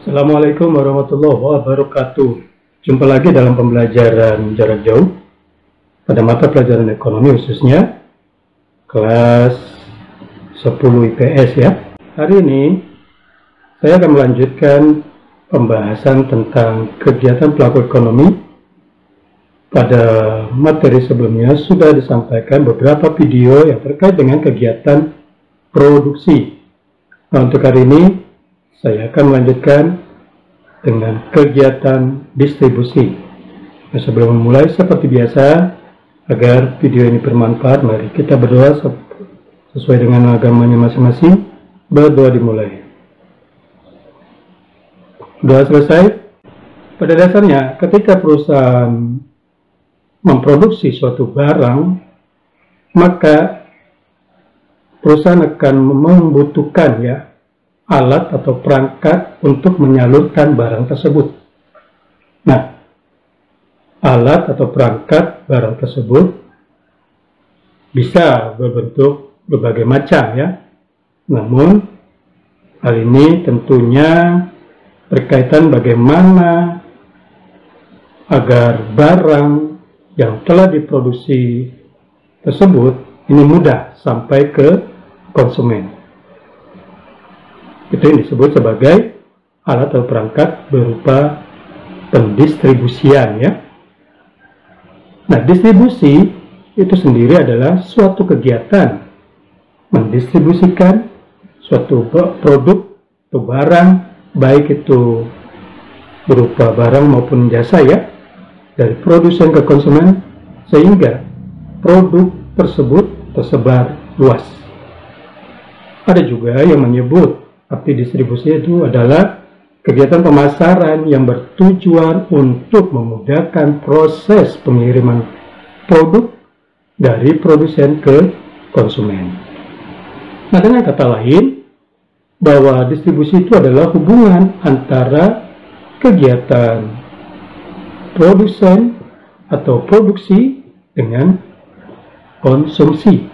Assalamualaikum warahmatullahi wabarakatuh. Jumpa lagi dalam pembelajaran jarak jauh pada mata pelajaran ekonomi khususnya kelas 10 IPS ya. Hari ini saya akan melanjutkan pembahasan tentang kegiatan pelaku ekonomi. Pada materi sebelumnya sudah disampaikan beberapa video yang terkait dengan kegiatan produksi. Nah, untuk hari ini saya akan melanjutkan dengan kegiatan distribusi. Nah, sebelum memulai seperti biasa, agar video ini bermanfaat, mari kita berdoa sesuai dengan agamanya masing-masing. Berdoa dimulai. Doa selesai. Pada dasarnya, ketika perusahaan memproduksi suatu barang, maka perusahaan akan membutuhkan alat atau perangkat untuk menyalurkan barang tersebut. Nah, alat atau perangkat barang tersebut bisa berbentuk berbagai macam ya. Namun, hal ini tentunya berkaitan bagaimana agar barang yang telah diproduksi tersebut ini mudah sampai ke konsumen. Itu yang disebut sebagai alat atau perangkat berupa pendistribusian ya. Nah, distribusi itu sendiri adalah suatu kegiatan mendistribusikan suatu produk atau barang, baik itu berupa barang maupun jasa ya, dari produsen ke konsumen, sehingga produk tersebut tersebar luas. Ada juga yang menyebut arti distribusi itu adalah kegiatan pemasaran yang bertujuan untuk memudahkan proses pengiriman produk dari produsen ke konsumen. Nah, dengan kata lain, bahwa distribusi itu adalah hubungan antara kegiatan produsen atau produksi dengan konsumsi.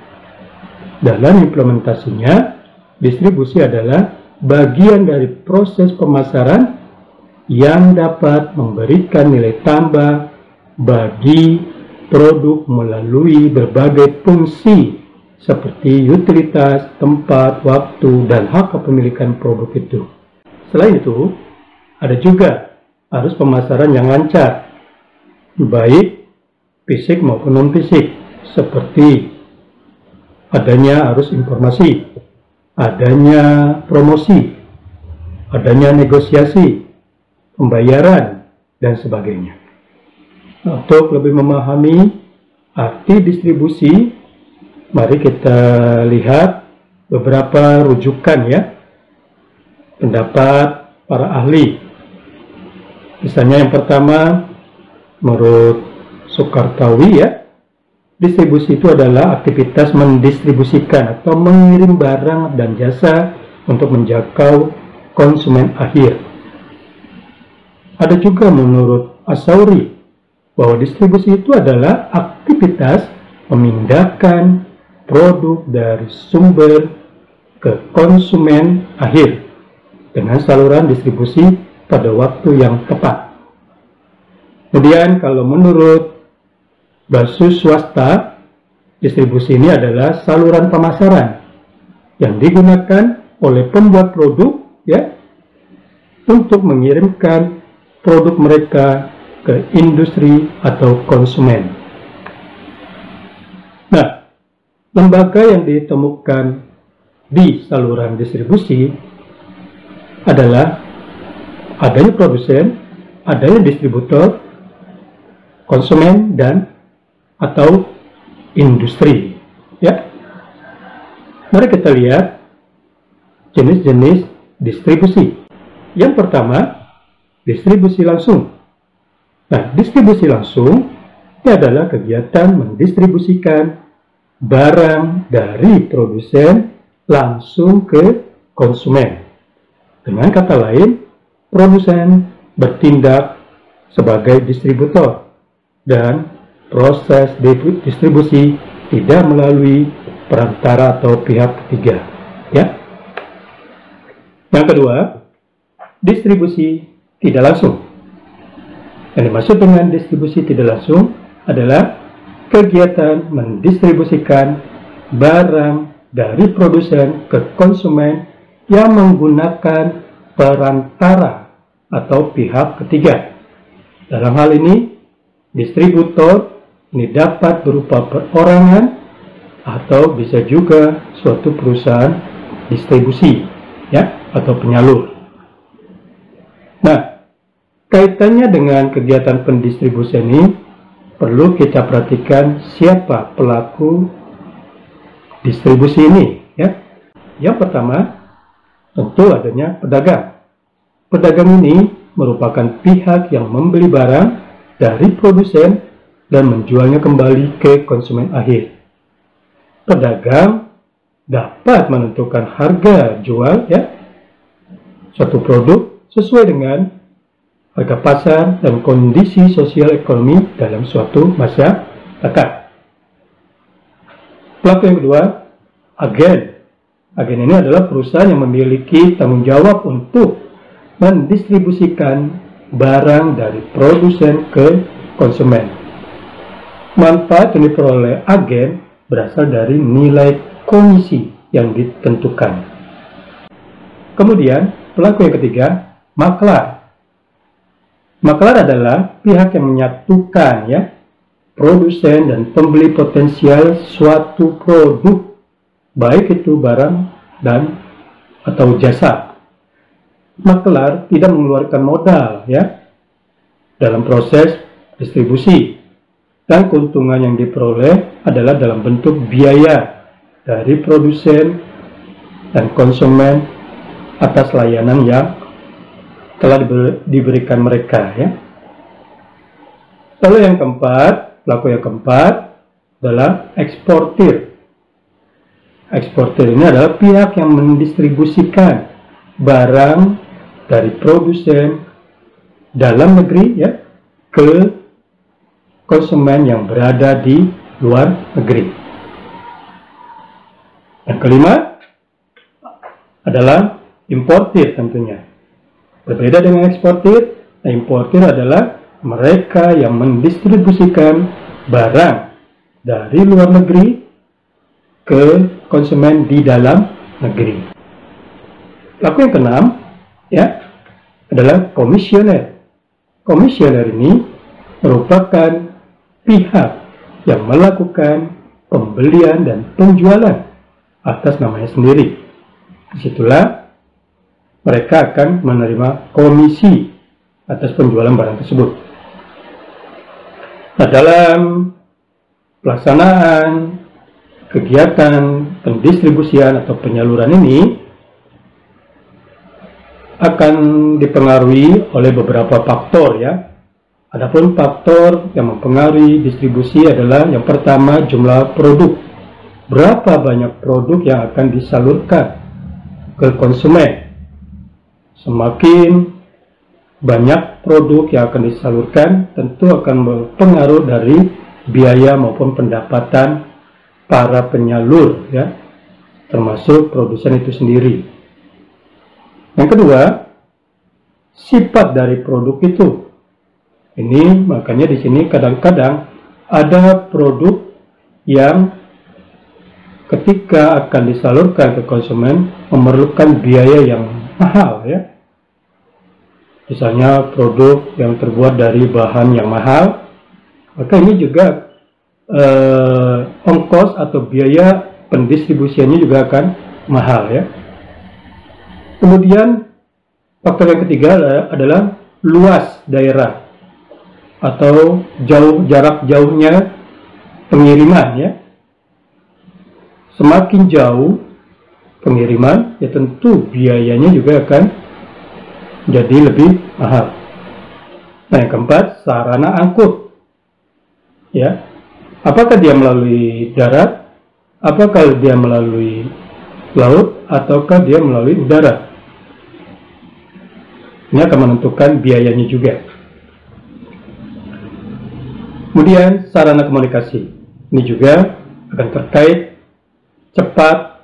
Dalam implementasinya, distribusi adalah bagian dari proses pemasaran yang dapat memberikan nilai tambah bagi produk melalui berbagai fungsi seperti utilitas, tempat, waktu, dan hak kepemilikan produk itu. Selain itu, ada juga arus pemasaran yang lancar, baik fisik maupun non-fisik, seperti adanya arus informasi, adanya promosi, adanya negosiasi, pembayaran, dan sebagainya. Untuk lebih memahami arti distribusi, mari kita lihat beberapa rujukan ya, pendapat para ahli. Misalnya yang pertama, menurut Soekartawi ya, distribusi itu adalah aktivitas mendistribusikan atau mengirim barang dan jasa untuk menjangkau konsumen akhir. Ada juga menurut Asauri bahwa distribusi itu adalah aktivitas memindahkan produk dari sumber ke konsumen akhir dengan saluran distribusi pada waktu yang tepat. Kemudian kalau menurut Basus swasta, distribusi ini adalah saluran pemasaran yang digunakan oleh pembuat produk ya untuk mengirimkan produk mereka ke industri atau konsumen. Nah, lembaga yang ditemukan di saluran distribusi adalah adanya produsen, adanya distributor, konsumen, dan atau industri ya. Mari kita lihat jenis-jenis distribusi. Yang pertama, distribusi langsung. Nah, distribusi langsung ini adalah kegiatan mendistribusikan barang dari produsen langsung ke konsumen. Dengan kata lain, produsen bertindak sebagai distributor dan proses distribusi tidak melalui perantara atau pihak ketiga ya. Yang kedua, distribusi tidak langsung. Yang dimaksud dengan distribusi tidak langsung adalah kegiatan mendistribusikan barang dari produsen ke konsumen yang menggunakan perantara atau pihak ketiga. Dalam hal ini, distributor ini dapat berupa perorangan atau bisa juga suatu perusahaan distribusi, ya, atau penyalur. Nah, kaitannya dengan kegiatan pendistribusian ini perlu kita perhatikan siapa pelaku distribusi ini, ya. Yang pertama, tentu adanya pedagang. Pedagang ini merupakan pihak yang membeli barang dari produsen dan menjualnya kembali ke konsumen akhir. Pedagang dapat menentukan harga jual, ya, suatu produk sesuai dengan harga pasar dan kondisi sosial ekonomi dalam suatu masyarakat. Pelaku yang kedua, agen. Agen ini adalah perusahaan yang memiliki tanggung jawab untuk mendistribusikan barang dari produsen ke konsumen. Manfaat yang diperoleh agen berasal dari nilai komisi yang ditentukan. Kemudian, pelaku yang ketiga, maklar. Maklar adalah pihak yang menyatukan, ya, produsen dan pembeli potensial suatu produk, baik itu barang dan atau jasa. Maklar tidak mengeluarkan modal, ya, dalam proses distribusi, dan keuntungan yang diperoleh adalah dalam bentuk biaya dari produsen dan konsumen atas layanan yang telah diberikan mereka, ya. Lalu yang keempat, pelaku yang keempat adalah eksportir. Eksportir ini adalah pihak yang mendistribusikan barang dari produsen dalam negeri, ya, ke konsumen yang berada di luar negeri. Yang kelima adalah importir tentunya. Berbeda dengan eksportir, importir adalah mereka yang mendistribusikan barang dari luar negeri ke konsumen di dalam negeri. Pelaku yang keenam, ya, adalah komisioner. Komisioner ini merupakan pihak yang melakukan pembelian dan penjualan atas namanya sendiri. Disitulah mereka akan menerima komisi atas penjualan barang tersebut. Nah, dalam pelaksanaan kegiatan pendistribusian atau penyaluran ini akan dipengaruhi oleh beberapa faktor, ya. Adapun faktor yang mempengaruhi distribusi adalah yang pertama, jumlah produk. Berapa banyak produk yang akan disalurkan ke konsumen. Semakin banyak produk yang akan disalurkan, tentu akan berpengaruh dari biaya maupun pendapatan para penyalur, ya, termasuk produsen itu sendiri. Yang kedua, sifat dari produk itu. Ini makanya di sini kadang-kadang ada produk yang ketika akan disalurkan ke konsumen memerlukan biaya yang mahal, ya. Misalnya produk yang terbuat dari bahan yang mahal, maka ini juga ongkos atau biaya pendistribusiannya juga akan mahal, ya. Kemudian faktor yang ketiga adalah luas daerah atau jarak jauhnya pengiriman, ya. Semakin jauh pengiriman, ya tentu biayanya juga akan jadi lebih mahal. Nah, yang keempat, sarana angkut, ya. Apakah dia melalui darat, apakah dia melalui laut, ataukah dia melalui udara? Ini akan menentukan biayanya juga. Kemudian sarana komunikasi, ini juga akan terkait cepat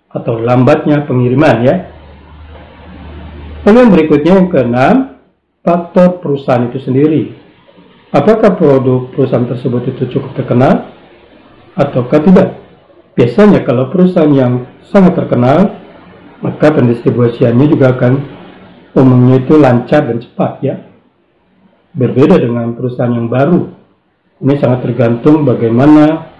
atau lambatnya pengiriman, ya. Lalu yang berikutnya, yang keenam, faktor perusahaan itu sendiri. Apakah produk perusahaan tersebut itu cukup terkenal ataukah tidak? Biasanya kalau perusahaan yang sangat terkenal, maka pendistribusiannya juga akan umumnya itu lancar dan cepat ya. Berbeda dengan perusahaan yang baru. Ini sangat tergantung bagaimana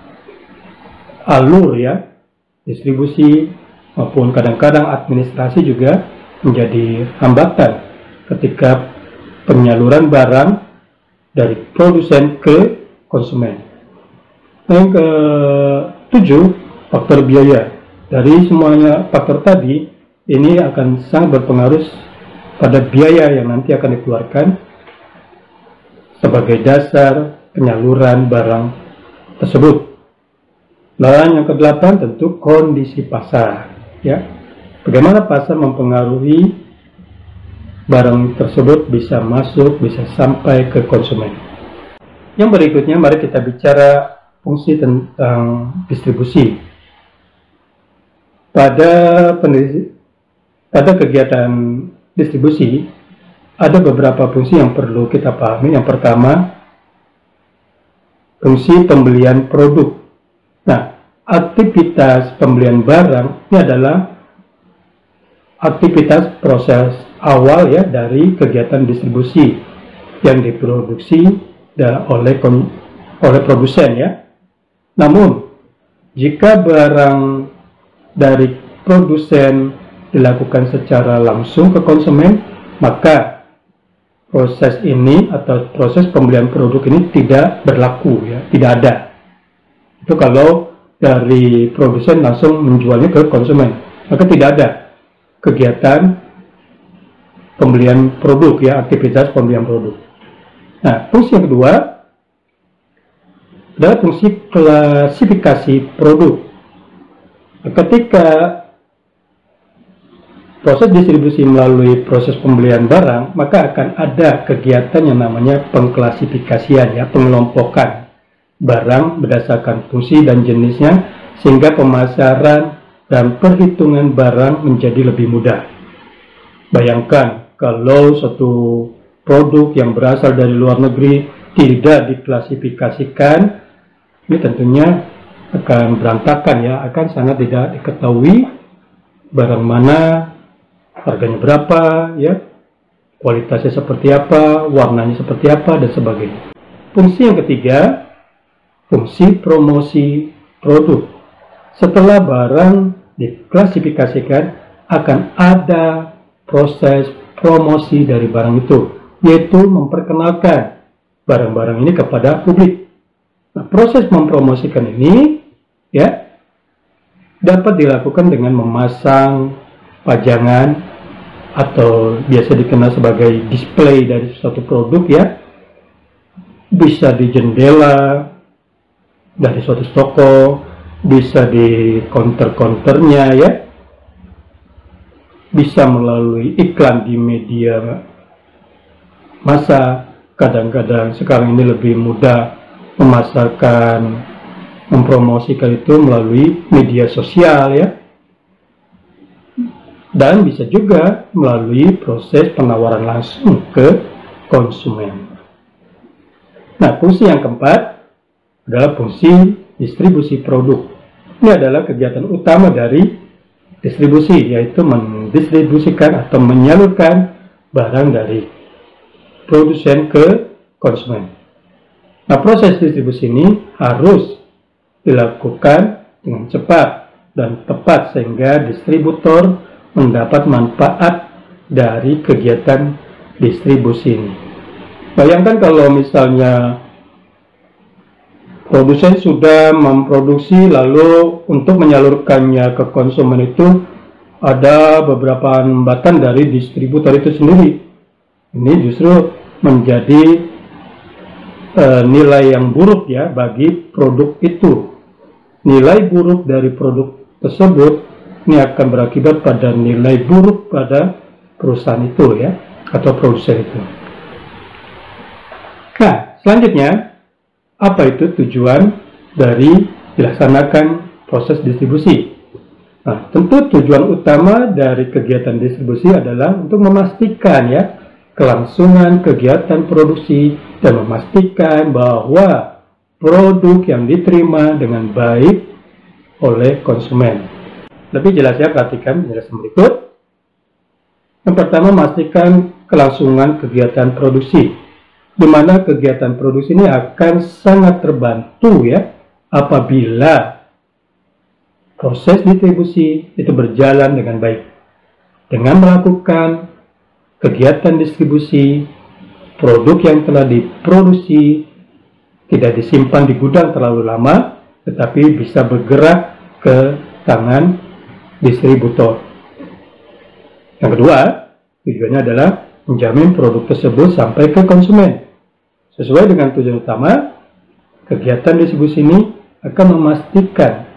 alur ya, distribusi maupun kadang-kadang administrasi juga menjadi hambatan ketika penyaluran barang dari produsen ke konsumen. Yang ketujuh, faktor biaya. Dari semuanya faktor tadi, ini akan sangat berpengaruh pada biaya yang nanti akan dikeluarkan sebagai dasar penyaluran barang tersebut. Dan yang kedelapan tentu kondisi pasar. Ya, bagaimana pasar mempengaruhi barang tersebut bisa masuk, bisa sampai ke konsumen. Yang berikutnya, mari kita bicara fungsi tentang distribusi. Pada kegiatan distribusi, ada beberapa fungsi yang perlu kita pahami. Yang pertama, fungsi pembelian produk. Nah, aktivitas pembelian barang ini adalah aktivitas proses awal ya dari kegiatan distribusi yang diproduksi oleh produsen ya. Namun, jika barang dari produsen dilakukan secara langsung ke konsumen, maka proses ini atau proses pembelian produk ini tidak berlaku ya, tidak ada. Itu kalau dari produsen langsung menjualnya ke konsumen, maka tidak ada kegiatan pembelian produk ya, aktivitas pembelian produk. Nah, fungsi yang kedua adalah fungsi klasifikasi produk. Ketika proses distribusi melalui proses pembelian barang, maka akan ada kegiatan yang namanya pengklasifikasian ya, pengelompokan barang berdasarkan fungsi dan jenisnya, sehingga pemasaran dan perhitungan barang menjadi lebih mudah. Bayangkan kalau suatu produk yang berasal dari luar negeri tidak diklasifikasikan, ini tentunya akan berantakan ya, akan sangat tidak diketahui barang mana, harganya berapa ya, kualitasnya seperti apa, warnanya seperti apa, dan sebagainya. Fungsi yang ketiga, fungsi promosi produk. Setelah barang diklasifikasikan, akan ada proses promosi dari barang itu, yaitu memperkenalkan barang-barang ini kepada publik. Nah, proses mempromosikan ini ya dapat dilakukan dengan memasang pajangan atau biasa dikenal sebagai display dari suatu produk ya, bisa di jendela dari suatu toko, bisa di counter-counternya ya, bisa melalui iklan di media massa. Kadang-kadang sekarang ini lebih mudah memasarkan, mempromosikan itu melalui media sosial ya, dan bisa juga melalui proses penawaran langsung ke konsumen. Nah, fungsi yang keempat adalah fungsi distribusi produk. Ini adalah kegiatan utama dari distribusi, yaitu mendistribusikan atau menyalurkan barang dari produsen ke konsumen. Nah, proses distribusi ini harus dilakukan dengan cepat dan tepat sehingga distributor mendapat manfaat dari kegiatan distribusi ini. Bayangkan kalau misalnya produsen sudah memproduksi lalu untuk menyalurkannya ke konsumen itu ada beberapa hambatan dari distributor itu sendiri. Ini justru menjadi nilai yang buruk ya bagi produk itu. Nilai buruk dari produk tersebut ini akan berakibat pada nilai buruk pada perusahaan itu ya, atau produsen itu. Nah, selanjutnya, apa itu tujuan dari dilaksanakan proses distribusi? Nah, tentu tujuan utama dari kegiatan distribusi adalah untuk memastikan ya kelangsungan kegiatan produksi dan memastikan bahwa produk yang diterima dengan baik oleh konsumen. Lebih jelasnya perhatikan penjelasan berikut. Yang pertama, memastikan kelangsungan kegiatan produksi, di mana kegiatan produksi ini akan sangat terbantu ya apabila proses distribusi itu berjalan dengan baik. Dengan melakukan kegiatan distribusi, produk yang telah diproduksi tidak disimpan di gudang terlalu lama, tetapi bisa bergerak ke tangan distributor. Yang kedua, tujuannya adalah menjamin produk tersebut sampai ke konsumen. Sesuai dengan tujuan utama, kegiatan distribusi ini akan memastikan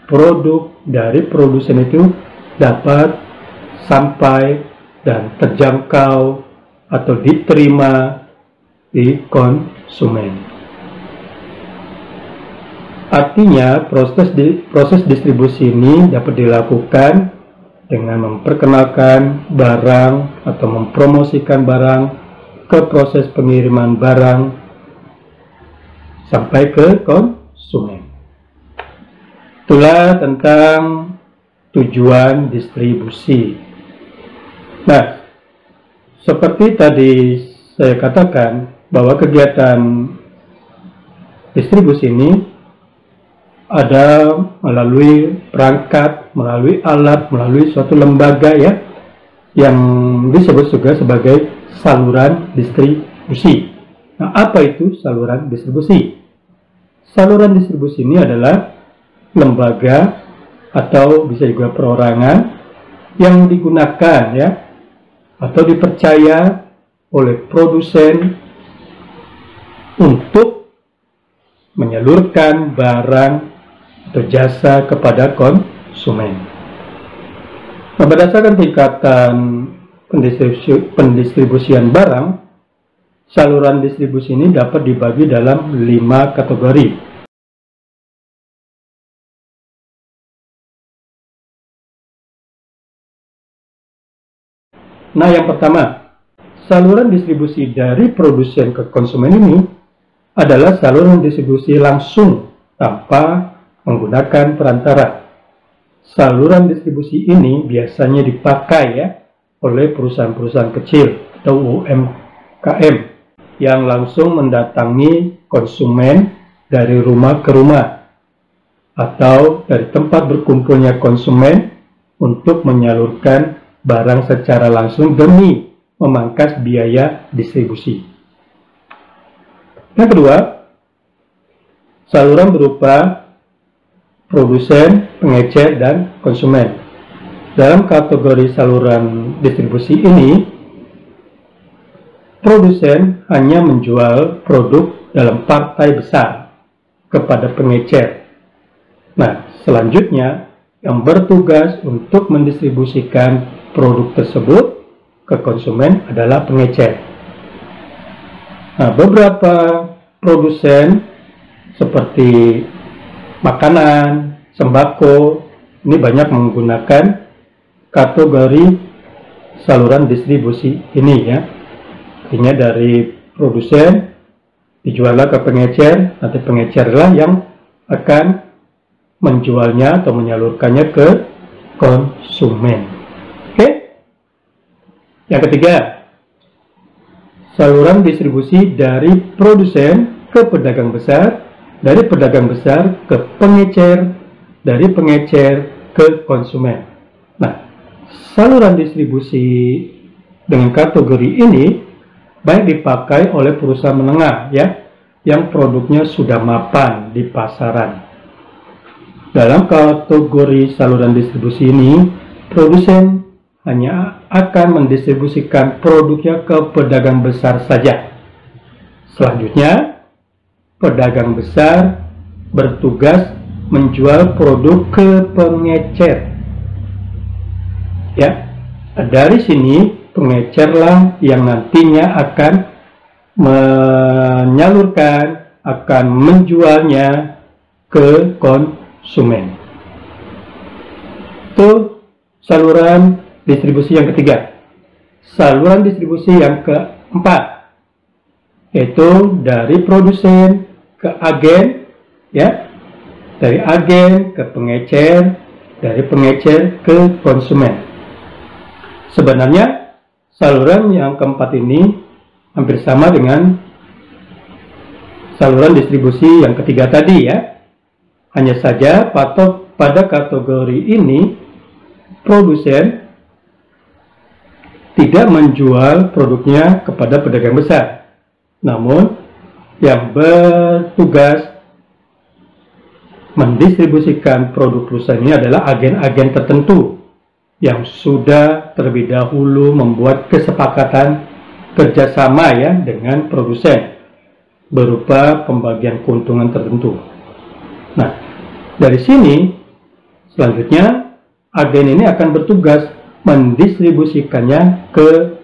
produk dari produsen itu dapat sampai dan terjangkau atau diterima di konsumen. Artinya, proses distribusi ini dapat dilakukan dengan memperkenalkan barang atau mempromosikan barang ke proses pengiriman barang sampai ke konsumen. Itulah tentang tujuan distribusi. Nah, seperti tadi saya katakan bahwa kegiatan distribusi ini ada melalui perangkat, melalui alat, melalui suatu lembaga ya, yang disebut juga sebagai saluran distribusi. Nah, apa itu saluran distribusi? Saluran distribusi ini adalah lembaga atau bisa juga perorangan yang digunakan ya atau dipercaya oleh produsen untuk menyalurkan barang atau jasa kepada konsumen. Nah, berdasarkan tingkatan pendistribusian barang, saluran distribusi ini dapat dibagi dalam 5 kategori. Nah, yang pertama, saluran distribusi dari produsen ke konsumen ini adalah saluran distribusi langsung tanpa menggunakan perantara. Saluran distribusi ini biasanya dipakai ya oleh perusahaan-perusahaan kecil atau UMKM yang langsung mendatangi konsumen dari rumah ke rumah atau dari tempat berkumpulnya konsumen untuk menyalurkan barang secara langsung demi memangkas biaya distribusi. Yang kedua, saluran berupa produsen, pengecer, dan konsumen. Dalam kategori saluran distribusi ini, produsen hanya menjual produk dalam partai besar kepada pengecer. Nah, selanjutnya yang bertugas untuk mendistribusikan produk tersebut ke konsumen adalah pengecer. Nah, beberapa produsen seperti makanan, sembako, ini banyak menggunakan kategori saluran distribusi ini ya. Artinya dari produsen dijuallah ke pengecer, nanti pengecerlah yang akan menjualnya atau menyalurkannya ke konsumen. Yang ketiga, saluran distribusi dari produsen ke pedagang besar, dari pedagang besar ke pengecer, dari pengecer ke konsumen. Nah, saluran distribusi dengan kategori ini banyak dipakai oleh perusahaan menengah ya, yang produknya sudah mapan di pasaran. Dalam kategori saluran distribusi ini, produsen hanya akan mendistribusikan produknya ke pedagang besar saja. Selanjutnya, pedagang besar bertugas menjual produk ke pengecer. Ya, dari sini pengecerlah yang nantinya akan menyalurkan, akan menjualnya ke konsumen. Itu saluran distribusi yang ketiga. Saluran distribusi yang keempat, yaitu dari produsen ke agen, ya, dari agen ke pengecer, dari pengecer ke konsumen. Sebenarnya saluran yang keempat ini hampir sama dengan saluran distribusi yang ketiga tadi, ya. Hanya saja pada kategori ini produsen tidak menjual produknya kepada pedagang besar, namun yang bertugas mendistribusikan produk perusahaan ini adalah agen-agen tertentu yang sudah terlebih dahulu membuat kesepakatan kerjasama, ya, dengan produsen berupa pembagian keuntungan tertentu. Nah, dari sini selanjutnya agen ini akan bertugas mendistribusikannya ke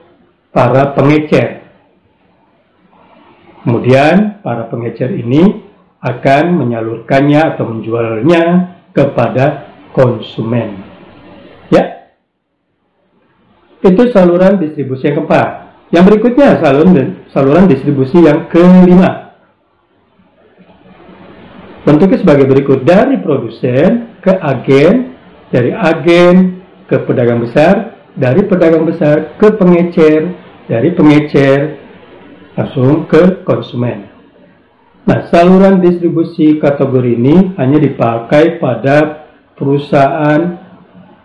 para pengecer. Kemudian para pengecer ini akan menyalurkannya atau menjualnya kepada konsumen. Ya, itu saluran distribusi yang keempat. Yang berikutnya saluran distribusi yang kelima. Bentuknya sebagai berikut: dari produsen ke agen, dari agen ke pedagang besar, dari pedagang besar ke pengecer, dari pengecer langsung ke konsumen. Nah, saluran distribusi kategori ini hanya dipakai pada perusahaan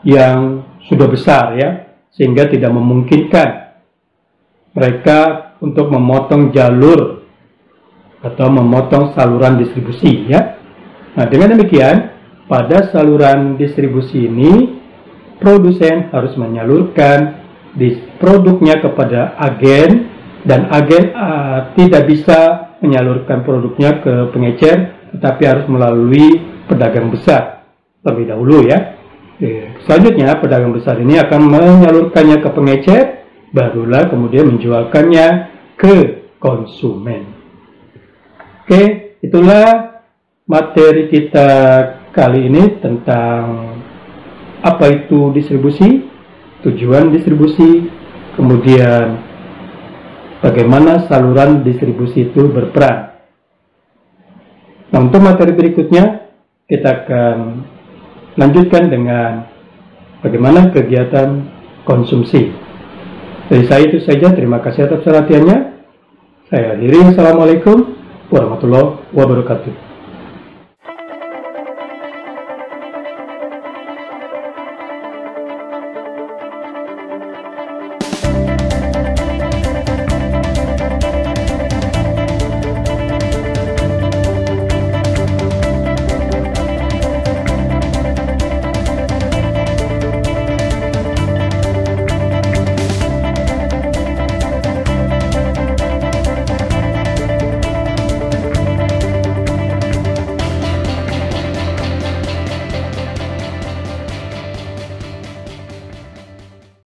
yang sudah besar, ya, sehingga tidak memungkinkan mereka untuk memotong jalur atau memotong saluran distribusi, ya. Nah, dengan demikian pada saluran distribusi ini produsen harus menyalurkan produknya kepada agen, dan agen tidak bisa menyalurkan produknya ke pengecer, tetapi harus melalui pedagang besar terlebih dahulu, ya. Selanjutnya pedagang besar ini akan menyalurkannya ke pengecer, barulah kemudian menjualkannya ke konsumen. Oke, itulah materi kita kali ini tentang apa itu distribusi, tujuan distribusi, kemudian bagaimana saluran distribusi itu berperan. Nah, untuk materi berikutnya kita akan lanjutkan dengan bagaimana kegiatan konsumsi. Dari saya itu saja, terima kasih atas perhatiannya. Saya akhiri, Assalamualaikum warahmatullahi wabarakatuh.